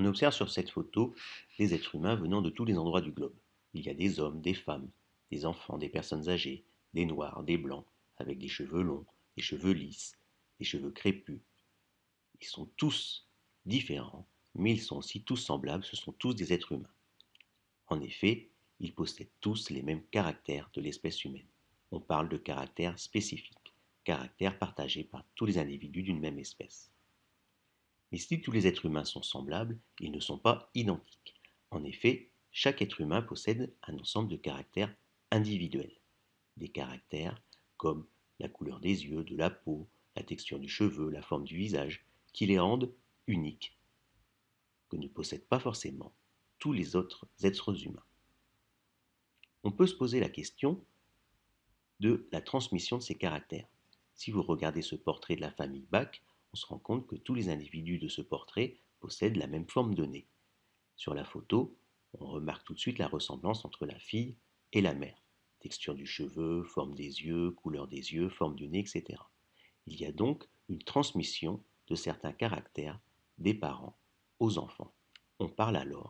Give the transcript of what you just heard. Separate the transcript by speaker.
Speaker 1: On observe sur cette photo des êtres humains venant de tous les endroits du globe. Il y a des hommes, des femmes, des enfants, des personnes âgées, des noirs, des blancs, avec des cheveux longs, des cheveux lisses, des cheveux crépus. Ils sont tous différents, mais ils sont aussi tous semblables, ce sont tous des êtres humains. En effet, ils possèdent tous les mêmes caractères de l'espèce humaine. On parle de caractères spécifiques, caractères partagés par tous les individus d'une même espèce. Mais si tous les êtres humains sont semblables, ils ne sont pas identiques. En effet, chaque être humain possède un ensemble de caractères individuels. Des caractères comme la couleur des yeux, de la peau, la texture du cheveu, la forme du visage, qui les rendent uniques, que ne possèdent pas forcément tous les autres êtres humains. On peut se poser la question de la transmission de ces caractères. Si vous regardez ce portrait de la famille Bach, on se rend compte que tous les individus de ce portrait possèdent la même forme de nez. Sur la photo, on remarque tout de suite la ressemblance entre la fille et la mère. Texture du cheveu, forme des yeux, couleur des yeux, forme du nez, etc. Il y a donc une transmission de certains caractères des parents aux enfants. On parle alors